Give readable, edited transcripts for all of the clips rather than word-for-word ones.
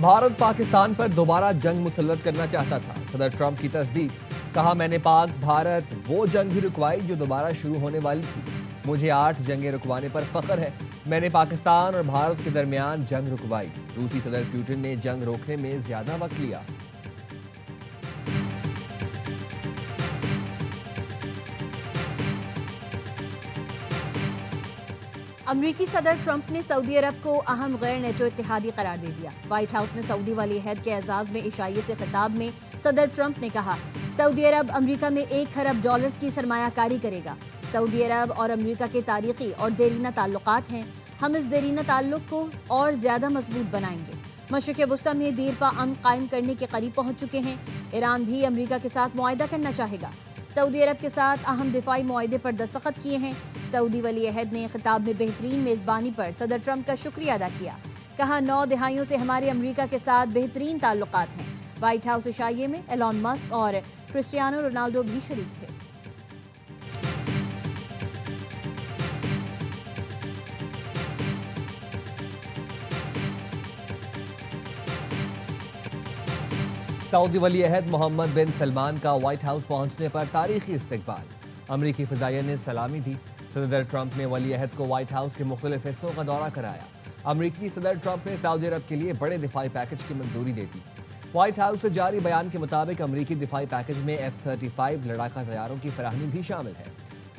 بھارت پاکستان پر دوبارہ جنگ مسلط کرنا چاہتا تھا، صدر ٹرمپ کی تصدیق۔ کہا میں نے پاک بھارت وہ جنگ بھی رکوائی جو دوبارہ شروع ہونے والی تھی۔ مجھے 8 جنگیں رکوانے پر فخر ہے۔ میں نے پاکستان اور بھارت کے درمیان جنگ رکوائی۔ روسی صدر پوٹن نے جنگ روکنے میں زیادہ وقت لیا۔ امریکی صدر ٹرمپ نے سعودی عرب کو اہم غیر نیٹو اتحادی قرار دے دیا۔ وائٹ ہاؤس میں سعودی ولی عہد کے اعزاز میں عشائیے سے خطاب میں صدر ٹرمپ نے کہا، سعودی عرب امریکہ میں $1 کھرب کی سرمایہ کاری کرے گا۔ سعودی عرب اور امریکہ کے تاریخی اور دیرینہ تعلقات ہیں۔ ہم اس دیرینہ تعلق کو اور زیادہ مضبوط بنائیں گے۔ مشرق وسطی میں دیر پا امن قائم کرنے کے قریب پہنچ چکے ہیں۔ ایران بھی امریکہ کے ساتھ معاہدہ کرنا چاہے گا۔ سعودی عرب کے ساتھ اہم دفاعی معاہدے پر دستخط کیے ہیں۔ سعودی ولی عہد نے خطاب میں بہترین میزبانی پر صدر ٹرمپ کا شکریہ ادا کیا۔ کہا 9 دہائیوں سے ہمارے امریکہ کے ساتھ بہترین تعلقات ہیں۔ وائٹ ہاؤس عشائیے میں ایلون مسک اور کرسٹیانو رونالڈو بھی شریک تھے۔ سعودی ولی عہد محمد بن سلمان کا وائٹ ہاؤس پہنچنے پر تاریخی استقبال۔ امریکی فضائیہ نے سلامی دی۔ صدر ٹرمپ نے ولی عہد کو وائٹ ہاؤس کے مختلف حصوں کا دورہ کرایا۔ امریکی صدر ٹرمپ نے سعودی عرب کے لیے بڑے دفاعی پیکج کی منظوری دے دی۔ وائٹ ہاؤس سے جاری بیان کے مطابق امریکی دفاعی پیکج میں F-35 لڑاکا طیاروں کی فراہمی بھی شامل ہے۔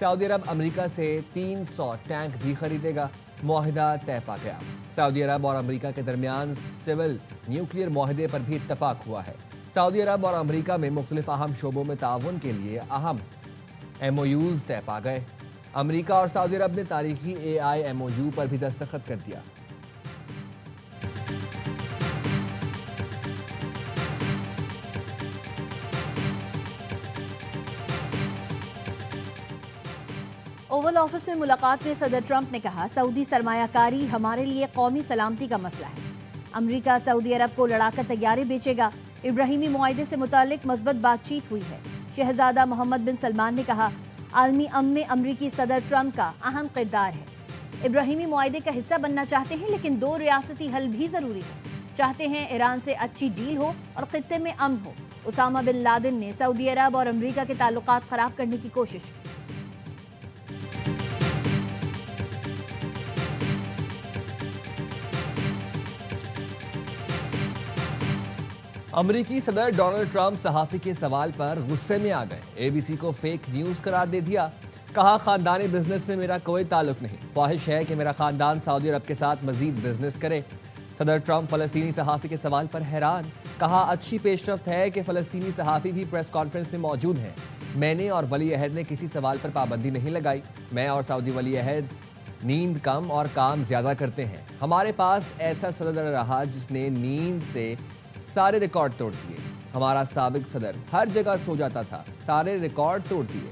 سعودی عرب امریکہ سے 300 ٹینک بھی خریدے گا۔ معاہدہ طے پا گیا۔ سعودی عرب اور امریکہ کے درمیان سول نیوکلیئر معاہدے پر بھی اتفاق ہوا ہے۔ سعودی عرب اور امریکہ میں مختلف اہم شعبوں میں تعاون کے لیے اہم MOUs طے پا گئے۔ امریکہ اور سعودی عرب نے تاریخی AI MOU پر بھی دستخط کر دیا۔ اوول آفس میں ملاقات میں صدر ٹرمپ نے کہا، سعودی سرمایہ کاری ہمارے لیے قومی سلامتی کا مسئلہ ہے۔ امریکہ سعودی عرب کو لڑاکا طیارے بیچے گا۔ ابراہیمی معاہدے سے متعلق مثبت بات چیت ہوئی ہے۔ شہزادہ محمد بن سلمان نے کہا، عالمی امن میں امریکی صدر ٹرمپ کا اہم کردار ہے۔ ابراہیمی معاہدے کا حصہ بننا چاہتے ہیں، لیکن 2 ریاستی حل بھی ضروری ہے۔ چاہتے ہیں ایران سے اچھی ڈیل ہو اور خطے میں امن ہو۔ اسامہ بن لادن نے سعودی عرب اور امریکہ کے تعلقات خراب کرنے کی کوشش کی۔ امریکی صدر ڈونلڈ ٹرمپ صحافی کے سوال پر غصے میں آ گئے۔ ABC کو فیک نیوز قرار دے دیا۔ کہا خاندانی بزنس سے میرا کوئی تعلق نہیں۔ خواہش ہے کہ میرا خاندان سعودی عرب کے ساتھ مزید بزنس کرے۔ صدر ٹرمپ فلسطینی صحافی کے سوال پر حیران۔ کہا اچھی پیش رفت ہے کہ فلسطینی صحافی بھی پریس کانفرنس میں موجود ہیں۔ میں نے اور ولی عہد نے کسی سوال پر پابندی نہیں لگائی۔ میں اور سعودی ولی عہد نیند کم اور کام زیادہ کرتے ہیں۔ ہمارے پاس ایسا صدر رہا جس نے نیند سے سارے ریکارڈ توڑ دیے۔ ہمارا سابق صدر ہر جگہ سو جاتا تھا، سارے ریکارڈ توڑ دیے۔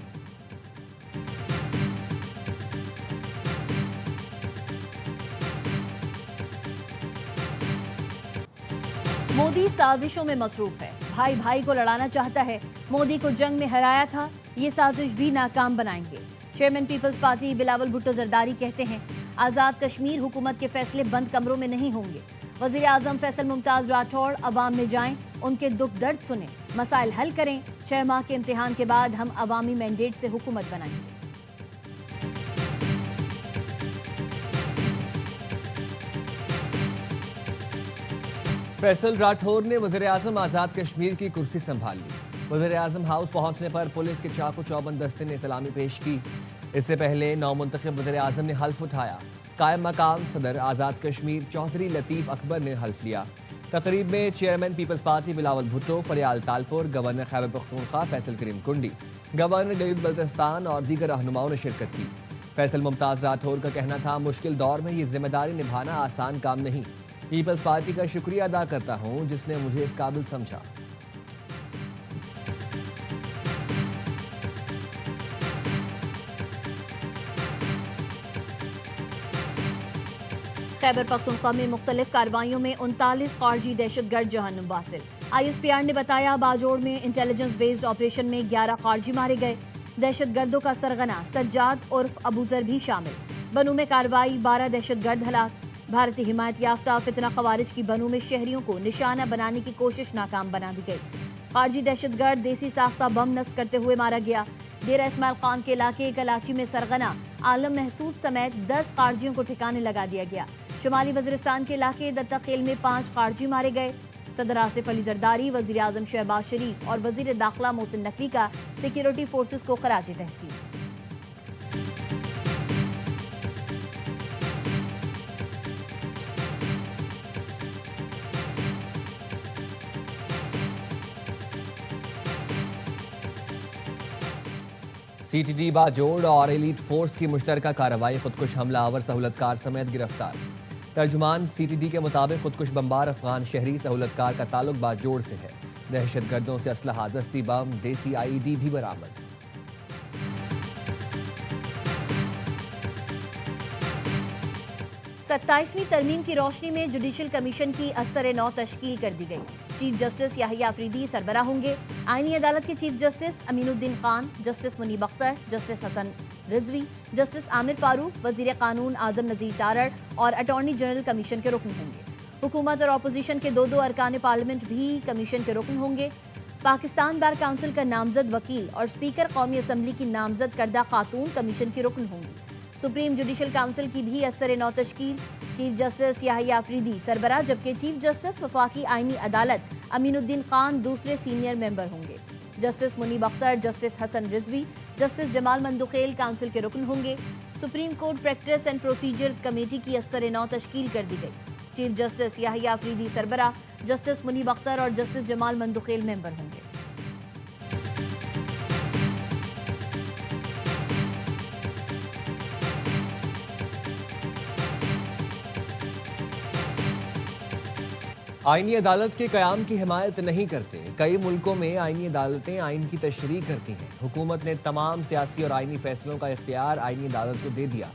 مودی سازشوں میں مصروف ہے۔ بھائی بھائی کو لڑانا چاہتا ہے۔ مودی کو جنگ میں ہرایا تھا، یہ سازش بھی ناکام بنائیں گے۔ Chairman Peoples party Bilawal Bhutto Zardari کہتے ہیں، آزاد کشمیر حکومت کے فیصلے بند کمروں میں نہیں ہوں گے۔ وزیر اعظم فیصل ممتاز راٹھوڑ عوام میں جائیں، ان کے دکھ درد سنیں، مسائل حل کریں۔ 6 ماہ کے امتحان کے بعد ہم عوامی مینڈیٹ سے حکومت بنائیں گے۔ فیصل راٹھور نے وزیر اعظم آزاد کشمیر کی کرسی سنبھال لی۔ وزیر اعظم ہاؤس پہنچنے پر پولیس کے چاقو چوبند دستے نے سلامی پیش کی۔ اس سے پہلے نومنتخب وزیر اعظم نے حلف اٹھایا۔ قائم مقام صدر آزاد کشمیر چودھری لطیف اکبر نے حلف لیا۔ تقریب میں chairman Peoples party Bilawal Bhutto, Faryal Talpur, governor Khyber Pakhtunkhwa Faisal Karim Kundi, governor Gilgit Baltistan اور دیگر رہنماؤں نے شرکت کی۔ فیصل ممتاز راٹھور کا کہنا تھا، مشکل دور میں یہ ذمہ داری نبھانا آسان کام نہیں۔ پیپلز پارٹی کا شکریہ ادا کرتا ہوں جس نے مجھے اس قابل سمجھا۔ خیبر پختونخوا میں مختلف کارروائیوں میں 39 خارجی دہشت گرد جہنم واصل۔ ISPR نے بتایا، باجوڑ میں انٹیلیجنس بیسڈ آپریشن میں 11 خارجی مارے گئے۔ دہشت گردوں کا سرغنہ سجاد عرف ابو ذر بھی شامل۔ بنو میں کارروائی، 12 دہشت گرد ہلاک۔ بھارتی حمایت یافتہ فتنہ خوارج کی بنوں میں شہریوں کو نشانہ بنانے کی کوشش ناکام بنا دی گئی۔ خارجی دہشت گرد دیسی ساختہ بم نصب کرتے ہوئے مارا گیا۔ ڈیرہ اسماعیل خان کے علاقے کلاچی میں سرغنہ عالم محسوس سمیت 10 خارجیوں کو ٹھکانے لگا دیا گیا۔ شمالی وزیرستان کے علاقے دتہ خیل میں 5 خارجی مارے گئے۔ صدر آصف علی زرداری، وزیر اعظم شہباز شریف اور وزیر داخلہ محسن نقوی کا سیکیورٹی فورسز کو خراج تحسین۔ سی ٹی ڈی باجوڑ اور ایلیٹ فورس کی مشترکہ کارروائی، خودکش حملہ آور سہولت کار سمیت گرفتار۔ ترجمان سی ٹی ڈی کے مطابق خودکش بمبار افغان شہری سہولت کار کا تعلق باجوڑ سے ہے۔ دہشت گردوں سے اسلحہ، دستی بم، دیسی آئی ای ڈی بھی برآمد۔ 27ویں ترمیم کی روشنی میں جوڈیشل کمیشن کی اثر نو تشکیل کر دی گئی۔ چیف جسٹس یحییٰ آفریدی سربراہ ہوں گے۔ آئینی عدالت کے چیف جسٹس امین الدین خان، جسٹس منیب اختر، جسٹس حسن رضوی، جسٹس عامر فاروق، وزیر قانون اعظم نذیر تارڑ اور اٹارنی جنرل کمیشن کے رکن ہوں گے۔ حکومت اور اپوزیشن کے 2 ارکان پارلیمنٹ بھی کمیشن کے رکن ہوں گے۔ پاکستان بار کونسل کا نامزد وکیل اور اسپیکر قومی اسمبلی کی نامزد کردہ خاتون کمیشن کی رکن ہوں گی۔ سپریم جوڈیشل کونسل کی بھی اثر نو تشکیل، چیف جسٹس یحییٰ آفریدی سربراہ، جبکہ چیف جسٹس وفاقی آئینی عدالت امین الدین خان دوسرے سینئر ممبر ہوں گے۔ جسٹس منیب اختر، جسٹس حسن رضوی، جسٹس جمال مندوخیل کونسل کے رکن ہوں گے۔ Supreme court practice and procedure committee کی اثر نو تشکیل کر دی گئی۔ چیف جسٹس یحییٰ آفریدی سربراہ، جسٹس منیب اختر اور جسٹس جمال مندوخیل ممبر ہوں گے۔ آئینی عدالت کے قیام کی حمایت نہیں کرتے۔ کئی ملکوں میں آئینی عدالتیں آئین کی تشریح کرتی ہیں۔ حکومت نے تمام سیاسی اور آئینی فیصلوں کا اختیار آئینی عدالت کو دے دیا۔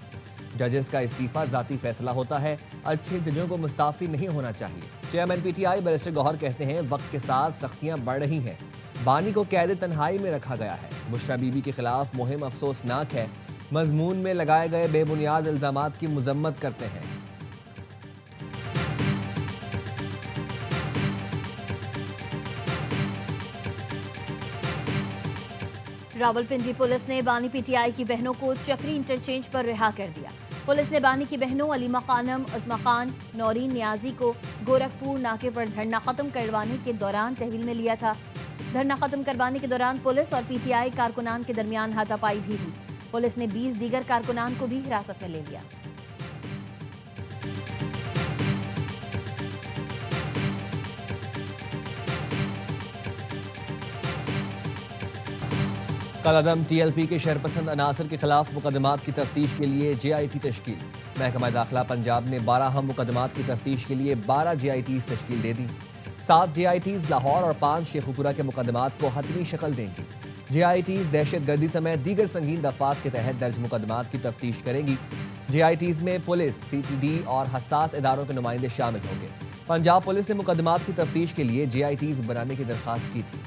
ججز کا استعفیٰ ذاتی فیصلہ ہوتا ہے، اچھے ججوں کو مستعفی نہیں ہونا چاہیے۔ Chairman P T I barrister Gohar کہتے ہیں وقت کے ساتھ سختیاں بڑھ رہی ہیں، بانی کو قید تنہائی میں رکھا گیا ہے۔ بشرا بی بی کے خلاف مہم افسوسناک ہے، مضمون میں لگائے گئے بے بنیاد الزامات کی مذمت کرتے ہیں۔ راولپنڈی پولیس نے بانی پی ٹی آئی کی بہنوں کو چکری انٹرچینج پر رہا کر دیا۔ پولیس نے بانی کی بہنوں علیمہ خانم، عظمہ خان، نورین نیازی کو گورکھپور ناکے پر دھرنا ختم کروانے کے دوران تحویل میں لیا تھا۔ دھرنا ختم کروانے کے دوران پولیس اور پی ٹی آئی کارکنان کے درمیان ہاتھا پائی بھی ہوئی۔ پولیس نے 20 دیگر کارکنان کو بھی حراست میں لے لیا۔ کالعدم ٹی ایل پی کے شہرپسند عناصر کے خلاف مقدمات کی تفتیش کے لیے جے آئی ٹی تشکیل۔ محکمہ داخلہ پنجاب نے 12 اہم مقدمات کی تفتیش کے لیے 12 جے آئی ٹیز تشکیل دے دی۔ 7 جے آئی ٹیز لاہور اور 5 شیخوپورہ کے مقدمات کو حتمی شکل دیں گی۔ جے آئی ٹیز دہشت گردی سمیت دیگر سنگین دفعات کے تحت درج مقدمات کی تفتیش کریں گی۔ جے آئی ٹیز میں پولیس، سی ٹی ڈی اور حساس اداروں کے نمائندے شامل ہوں گے۔ پنجاب پولیس نے مقدمات کی تفتیش کے لیے جے آئی ٹیز بنانے کی درخواست کی تھی۔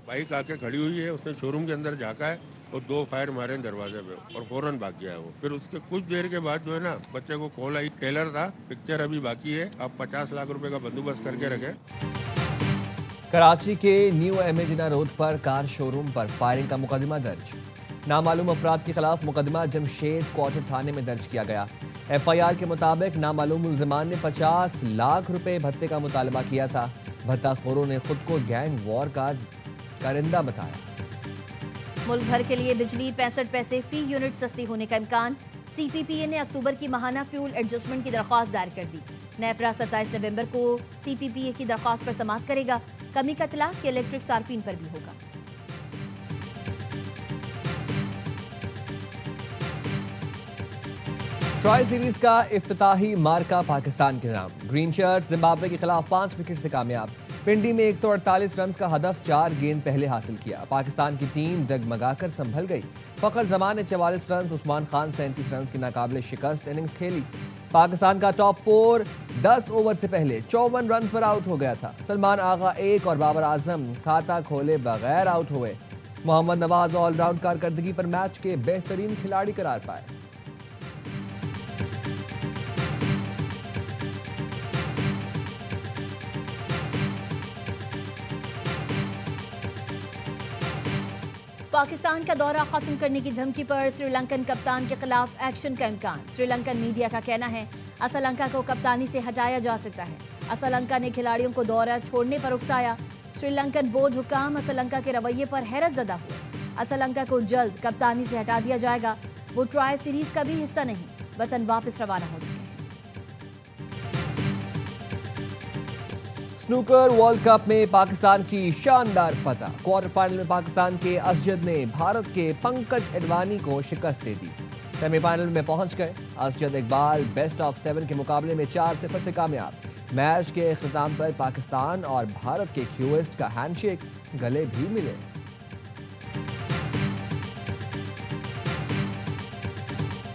بائک آ کے کھڑی ہوئی ہے، اس نے شو روم کے اندر جھانکا ہے اور 2 فائر مارے ہیں دروازے پہ اور فوراً بھاگ گیا ہے وہ۔ پھر اس کے کچھ دیر کے بعد جو ہے نا بچے کو کال آئی، ٹیلر تھا، پکچر ابھی باقی ہے، آپ 50 لاکھ روپے کا بندوبست کر کے رکھیں۔ کراچی کے نیو امیجنا روڈ پر کار شو روم پر فائرنگ کا مقدمہ درج۔ نامعلوم افراد کے خلاف مقدمہ جمشید کوارٹر تھانے میں درج کیا گیا۔ ایف آئی آر کے مطابق نامعلوم ملزمان نے 50 لاکھ روپے بھتے کا مطالبہ کیا تھا۔ بھتہ خوروں نے خود کو گینگ وار کا کرندہ بتایا۔ ملک بھر کے لیے بجلی 65 پیسے فی یونٹ سستی ہونے کا امکان۔ سی پی پی اے نے اکتوبر کی ماہانہ فیول ایڈجسٹمنٹ کی درخواست دائر کر دی۔ نیپرا 27 نومبر کو سی پی پی اے کی درخواست پر سماعت کرے گا۔ کمی کا اطلاق کہ الیکٹرک صارفین پر بھی ہوگا۔ ٹرائی سیریز کا افتتاحی مارکا پاکستان کے نام۔ گرین شرٹ زمبابوے کے خلاف 5 وکٹ سے کامیاب۔ پنڈی میں 148 رنز کا ہدف 4 گیند پہلے حاصل کیا۔ پاکستان کی ٹیم ڈگمگا کر سنبھل گئی۔ فخر زمان نے 44 رنز، عثمان خان 37 رنز کی ناقابل شکست اننگز کھیلی۔ پاکستان کا ٹاپ 4 10 اوور سے پہلے 54 رنز پر آؤٹ ہو گیا تھا۔ سلمان آغا 1 اور بابر اعظم کھاتا کھولے بغیر آؤٹ ہوئے۔ محمد نواز آل راؤنڈ کارکردگی پر میچ کے بہترین کھلاڑی قرار پائے۔ پاکستان کا دورہ ختم کرنے کی دھمکی پر سری لنکن کپتان کے خلاف ایکشن کا امکان۔ سری لنکن میڈیا کا کہنا ہے اسل لنکا کو کپتانی سے ہٹایا جا سکتا ہے۔ اسل لنکا نے کھلاڑیوں کو دورہ چھوڑنے پر اکسایا۔ سری لنکن بورڈ حکام اسل لنکا کے رویے پر حیرت زدہ ہوئے۔ اسل لنکا کو جلد کپتانی سے ہٹا دیا جائے گا۔ وہ ٹرائی سیریز کا بھی حصہ نہیں، وطن واپس روانہ ہو چکے ہیں۔ سنوکر ورلڈ کپ میں پاکستان کی شاندار فتح۔ کوارٹر فائنل میں پاکستان کے اسجد نے بھارت کے پنکج اڈوانی کو شکست دے دی۔ سیمی فائنل میں پہنچ گئے۔ اسجد اقبال بیسٹ آف 7 کے مقابلے میں 4-0 سے کامیاب۔ میچ کے اختتام پر پاکستان اور بھارت کے کیوسٹ کا ہینڈ شیک، گلے بھی ملے۔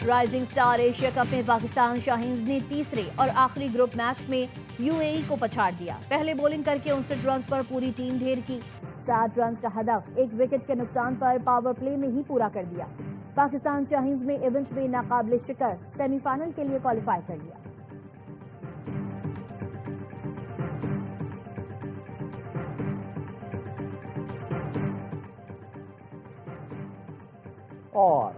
رائزنگ سٹار ایشیا کپ میں پاکستان شاہینز نے تیسرے اور آخری گروپ میچ میں یو اے ای کو پچھاڑ دیا۔ پہلے بولنگ کر کے 59 رنز پر پوری ٹیم ڈھیر کی۔ 60 رنز کا ہدف 1 وکٹ کے نقصان پر پاور پلے میں ہی پورا کر دیا۔ پاکستان شاہینز میں ایونٹ میں ناقابل شکست سیمی فائنل کے لیے کوالیفائی کر لیا۔ اور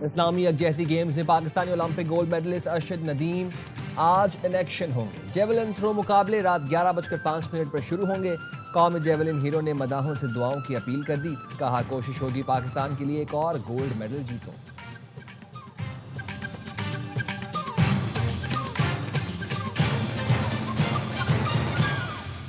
اسلامی یکجہتی گیمز میں Pakistani Olympic gold medalist Arshad Nadeem آج ان ایکشن ہوں گے۔ جیولن تھرو مقابلے رات 11:05 پر شروع ہوں گے۔ قومی جیولن ہیرو نے مداحوں سے دعاؤں کی اپیل کر دی۔ کہا کوشش ہوگی پاکستان کے لیے ایک اور گولڈ میڈل جیتوں۔